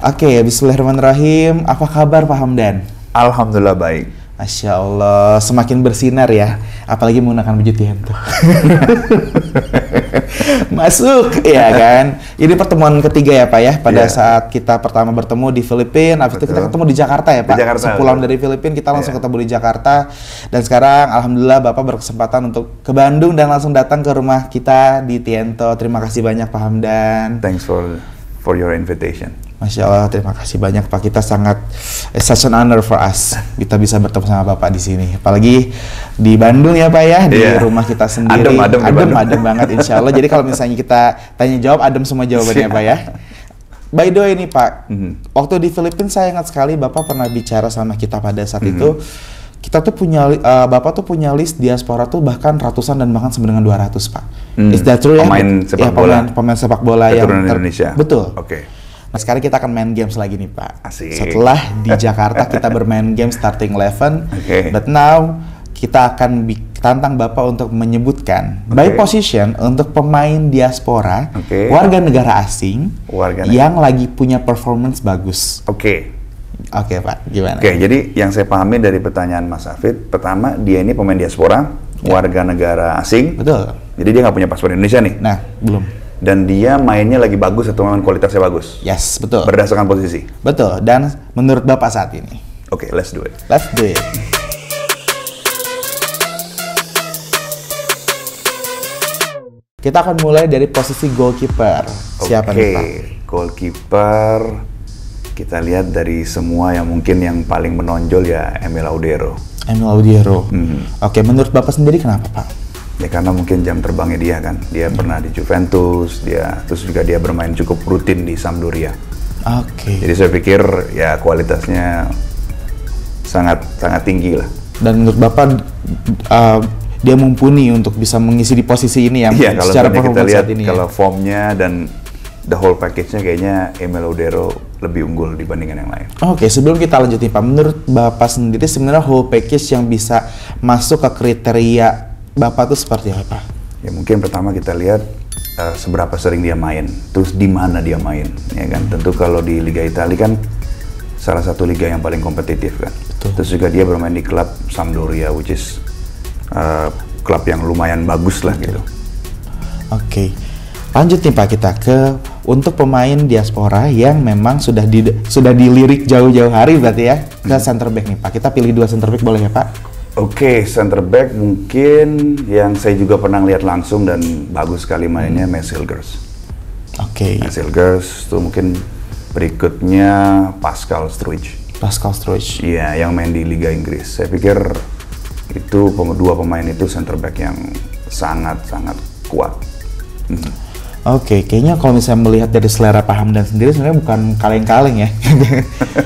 Oke, bismillahirrahmanirrahim. Apa kabar Pak Hamdan? Alhamdulillah baik. Masya Allah, semakin bersinar ya. Apalagi menggunakan baju Tiento. Masuk, ya kan? Ini pertemuan ketiga ya Pak ya. Pada saat kita pertama bertemu di Filipina, habis itu kita ketemu di Jakarta ya Pak. Di Jakarta, sepulang dari Filipina kita langsung ketemu di Jakarta. Dan sekarang Alhamdulillah Bapak berkesempatan untuk ke Bandung dan langsung datang ke rumah kita di Tiento. Terima kasih banyak Pak Hamdan. Thanks for your invitation. Masya Allah, terima kasih banyak Pak. Kita sangat such an honor for us. Kita bisa bertemu sama Bapak di sini. Apalagi di Bandung ya Pak ya, di rumah kita sendiri. Adem banget insya Allah. Jadi kalau misalnya kita tanya jawab, adem semua jawabannya Pak ya. By the way nih Pak, waktu di Filipina saya ingat sekali Bapak pernah bicara sama kita pada saat itu. Kita tuh punya, Bapak tuh punya list diaspora tuh bahkan ratusan dan bahkan sampai dengan 200 Pak. Is that true ya? Pemain sepak bola yang Indonesia. Betul. Oke. Nah sekarang kita akan main games lagi nih Pak. Asik. Setelah di Jakarta kita bermain game starting 11, but now kita akan tantang Bapak untuk menyebutkan by position untuk pemain diaspora, warga negara asing yang lagi punya performance bagus. Oke Pak, gimana? Jadi yang saya pahami dari pertanyaan Mas Hafid, pertama dia ini pemain diaspora, warga negara asing. Betul. Jadi dia nggak punya paspor Indonesia nih. Nah, belum. Dan dia mainnya lagi bagus atau memang kualitasnya bagus? Yes, betul. Berdasarkan posisi? Betul, dan menurut Bapak saat ini? Oke, let's do it. Let's do it. Kita akan mulai dari posisi goalkeeper. Siapa nih Pak? Goalkeeper, kita lihat dari semua yang mungkin yang paling menonjol ya Emil Audero. Emil Audero. Oke, menurut Bapak sendiri kenapa Pak? Ya karena mungkin jam terbangnya dia kan, dia pernah di Juventus, terus juga dia bermain cukup rutin di Sampdoria. Jadi saya pikir ya kualitasnya sangat tinggi lah. Dan menurut Bapak dia mumpuni untuk bisa mengisi di posisi ini ya? Iya, kalau kita lihat kalau formnya dan the whole package-nya kayaknya Emil Audero lebih unggul dibandingkan yang lain. Sebelum kita lanjutin Pak, menurut Bapak sendiri sebenarnya whole package yang bisa masuk ke kriteria Bapak tuh seperti apa? Ya mungkin pertama kita lihat seberapa sering dia main, terus di mana dia main, ya kan? Tentu kalau di Liga Italia kan salah satu liga yang paling kompetitif kan. Betul. Terus juga dia bermain di klub Sampdoria, which is klub yang lumayan bagus lah gitu. Lanjut nih Pak kita ke untuk pemain diaspora yang memang sudah dilirik jauh-jauh hari berarti ya ke center back nih Pak. Kita pilih 2 center back boleh ya Pak? Center back mungkin yang saya juga pernah lihat langsung dan bagus sekali mainnya Mads Hilgers. Mads Hilgers itu mungkin berikutnya Pascal Struijk. Iya, yang main di Liga Inggris. Saya pikir itu dua pemain itu center back yang sangat kuat. Kayaknya kalau misalnya melihat dari selera Pak Hamdan sendiri sebenarnya bukan kaleng-kaleng ya.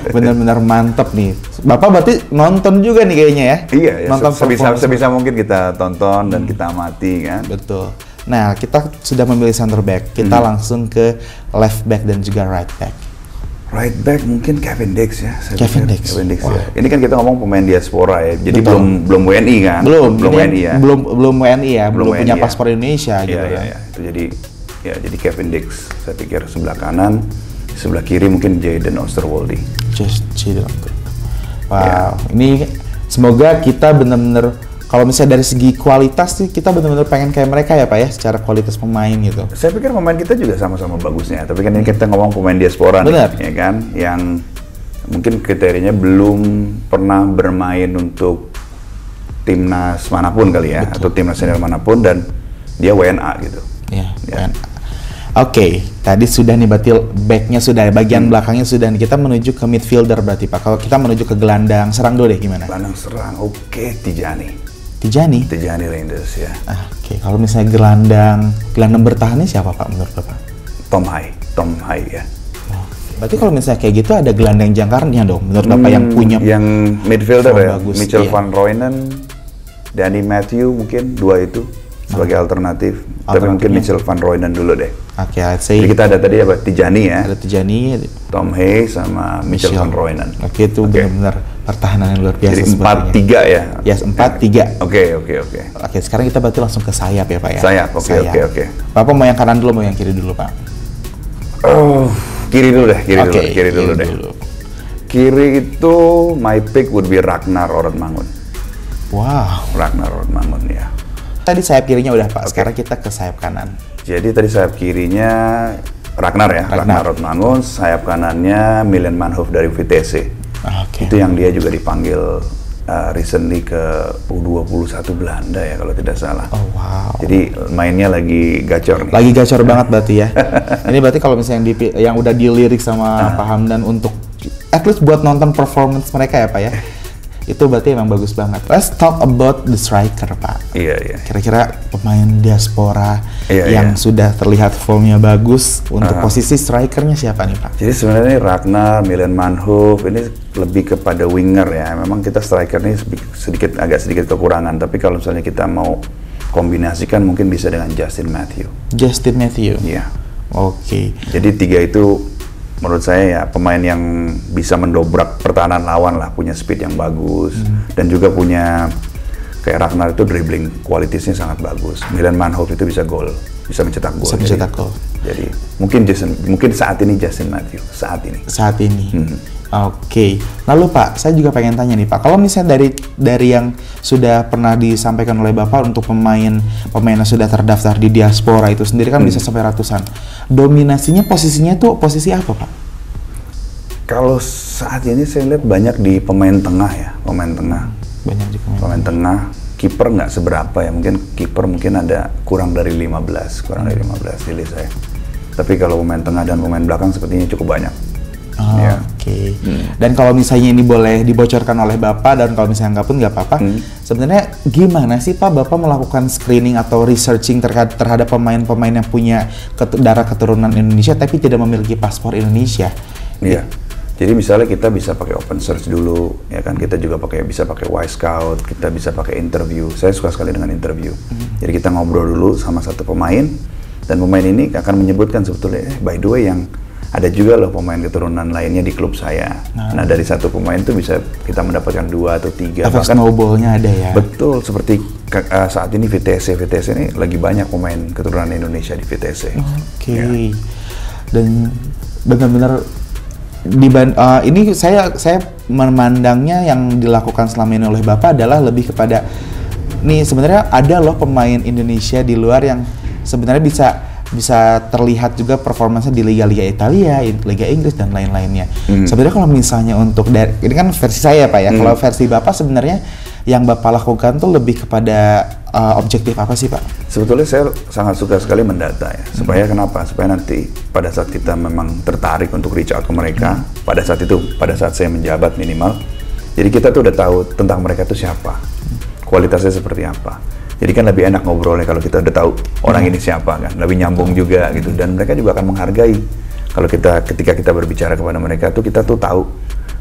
Benar-benar mantep nih. Bapak berarti nonton juga nih kayaknya ya? Iya, nonton sebisa mungkin kita tonton dan kita amati kan. Betul. Nah, kita sudah memilih center back. Kita langsung ke left back dan juga right back. Right back mungkin Kevin Dix ya. Kevin Dix ya. Ini kan kita ngomong pemain diaspora ya. Jadi belum WNI kan? Belum WNI ya. Belum WNI ya. Belum punya paspor Indonesia gitu kan. Iya. Itu jadi Kevin Dix, saya pikir sebelah kanan, sebelah kiri mungkin Jadon Oosterwolde. Wow, ini semoga kita benar-benar kalau misalnya dari segi kualitas sih kita benar-benar pengen kayak mereka ya Pak ya, secara kualitas pemain gitu. Saya pikir pemain kita juga sama-sama bagusnya, tapi kan ini kita ngomong pemain diaspora nih, ya kan, yang mungkin kriterianya belum pernah bermain untuk timnas manapun kali ya, atau timnas senior manapun dan dia WNA gitu. Iya, WNA. Tadi sudah nih berarti backnya sudah, bagian belakangnya sudah nih. Kita menuju ke midfielder berarti Pak. Kalau kita menuju ke gelandang serang dulu deh gimana? Gelandang serang, Tijani Reinders ya. Kalau misalnya gelandang bertahannya siapa Pak menurut Bapak? Tom Hai ya. Berarti kalau misalnya kayak gitu ada gelandang jangkarnya dong menurut Bapak yang punya yang midfielder ya, bagus, Michel van Rooyen, Danny Matthew mungkin dua itu sebagai alternatif. Tapi mungkin Michel van Rooyen dulu deh. Let's say. Jadi kita ada tadi apa? Tijani ya. Ada Tijani, Tom Hay sama Michel van Rooyen. Itu benar-benar pertahanan yang luar biasa. Jadi 4-3 ya. Yes, 4-3. Oke. Sekarang kita berarti langsung ke sayap ya Pak ya. Sayap. Oke. Bapak mau yang kanan dulu, mau yang kiri dulu Pak? Kiri dulu deh, kiri dulu deh. Kiri itu my pick would be Ragnar Ornmangun. Wow. Ragnar Ornmangun ya. Tadi sayap kirinya udah Pak, sekarang kita ke sayap kanan. Jadi tadi sayap kirinya Ragnar ya, Ragnar Ornmangun, sayap kanannya Milan Manhoef dari Vitesse. Itu yang dia juga dipanggil recently ke U21 Belanda ya kalau tidak salah. Oh wow. Jadi mainnya lagi gacor nih. Lagi gacor banget berarti ya. Ini berarti kalau misalnya yang udah dilirik sama Pak Hamdan untuk at least buat nonton performance mereka ya Pak ya. Itu berarti emang bagus banget. Let's talk about the striker Pak. Iya. Kira-kira pemain diaspora yang sudah terlihat formnya bagus untuk posisi strikernya siapa nih Pak? Jadi sebenarnya Ragnar, Milan Manhoef ini lebih kepada winger ya. Memang kita striker ini agak sedikit kekurangan. Tapi kalau misalnya kita mau kombinasikan mungkin bisa dengan Justin Matthew. Justin Matthew? Iya. Oke. Jadi tiga itu menurut saya ya pemain yang bisa mendobrak pertahanan lawan lah, punya speed yang bagus dan juga punya kayak Ragnar itu dribbling kualitasnya sangat bagus. Milan Manhoef itu bisa gol, bisa mencetak gol. Bisa mencetak gol. Jadi mungkin saat ini Justin Matthew saat ini. Oke. Lalu Pak, saya juga pengen tanya nih Pak, kalau misalnya dari yang sudah pernah disampaikan oleh Bapak untuk pemain yang sudah terdaftar di diaspora itu sendiri kan bisa sampai ratusan. Dominasinya posisinya tuh posisi apa Pak? Kalau saat ini saya lihat banyak di pemain tengah ya, pemain tengah. Banyak di pemain tengah. Kiper nggak seberapa ya, kiper mungkin ada kurang dari 15 di list saya. Tapi kalau pemain tengah dan pemain belakang sepertinya cukup banyak. Oke. Dan kalau misalnya ini boleh dibocorkan oleh Bapak dan kalau misalnya nggak apa-apa, sebenarnya gimana sih Pak Bapak melakukan screening atau researching terhadap pemain-pemain yang punya darah keturunan Indonesia tapi tidak memiliki paspor Indonesia? Iya. Jadi misalnya kita bisa pakai open search dulu, ya kan? Kita juga bisa pakai Y-Scout, kita bisa pakai interview. Saya suka sekali dengan interview. Jadi kita ngobrol dulu sama satu pemain dan pemain ini akan menyebutkan sebetulnya, by the way yang ada juga loh pemain keturunan lainnya di klub saya. Nah dari satu pemain itu bisa kita mendapatkan 2 atau 3. Efek snowball-nya ada ya? Betul, seperti saat ini Vitesse ini lagi banyak pemain keturunan Indonesia di Vitesse. Oke. Dan benar-benar ini saya memandangnya yang dilakukan selama ini oleh Bapak adalah lebih kepada nih sebenarnya ada loh pemain Indonesia di luar yang sebenarnya bisa terlihat juga performanya di Liga Italia, Liga Inggris dan lain-lainnya. Sebenarnya kalau misalnya untuk ini kan versi saya Pak ya. Kalau versi Bapak sebenarnya yang Bapak lakukan tuh lebih kepada objektif apa sih Pak? Sebetulnya saya sangat suka sekali mendata ya. Supaya kenapa? Supaya nanti pada saat kita memang tertarik untuk reach out ke mereka, pada saat saya menjabat minimal, jadi kita tuh udah tahu tentang mereka tuh siapa, kualitasnya seperti apa. Jadi kan lebih enak ngobrolnya kalau kita udah tahu orang ini siapa kan, lebih nyambung juga gitu. Dan mereka juga akan menghargai kalau ketika kita berbicara kepada mereka tuh kita tuh tahu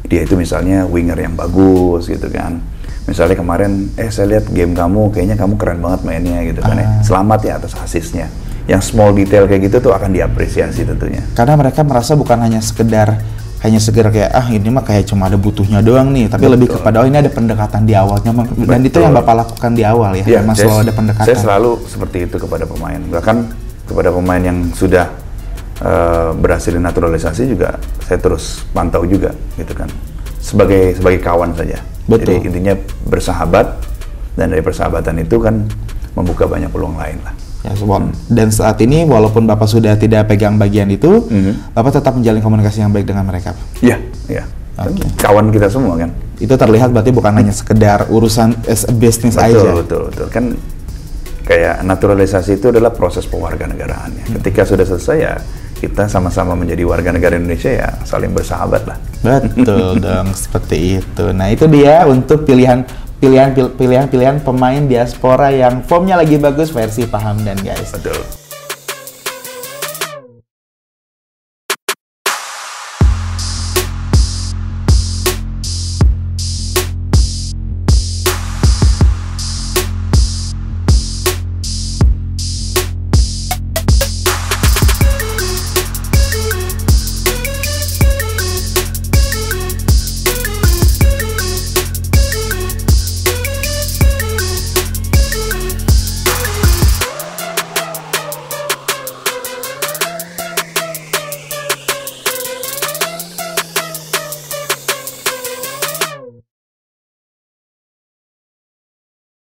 dia itu misalnya winger yang bagus gitu kan. Misalnya kemarin, saya lihat game kamu, kayaknya kamu keren banget mainnya gitu kan ya. Selamat ya atas asisnya. Yang small detail kayak gitu tuh akan diapresiasi tentunya. Karena mereka merasa bukan hanya sekedar kayak ini mah kayak cuma ada butuhnya doang nih, tapi lebih kepada ini ada pendekatan di awalnya dan itu yang Bapak lakukan di awal ya, memang selalu ada pendekatan. Saya selalu seperti itu kepada pemain, bahkan kepada pemain yang sudah berhasil dinaturalisasi juga saya terus pantau juga gitu kan, sebagai kawan saja. Betul. Jadi intinya bersahabat dan dari persahabatan itu kan membuka banyak peluang lain lah. Ya, dan saat ini walaupun Bapak sudah tidak pegang bagian itu, Bapak tetap menjalin komunikasi yang baik dengan mereka. Iya. Okay. Kawan kita semua kan. Itu terlihat berarti bukan hanya sekedar urusan bisnis aja. Betul. Kan kayak naturalisasi itu adalah proses pewarganegaraannya. Ketika sudah selesai ya kita sama-sama menjadi warga negara Indonesia ya saling bersahabat lah. Betul dong, seperti itu. Nah itu dia untuk pilihan pemain diaspora yang formnya lagi bagus versi Pak Hamdan guys. Betul.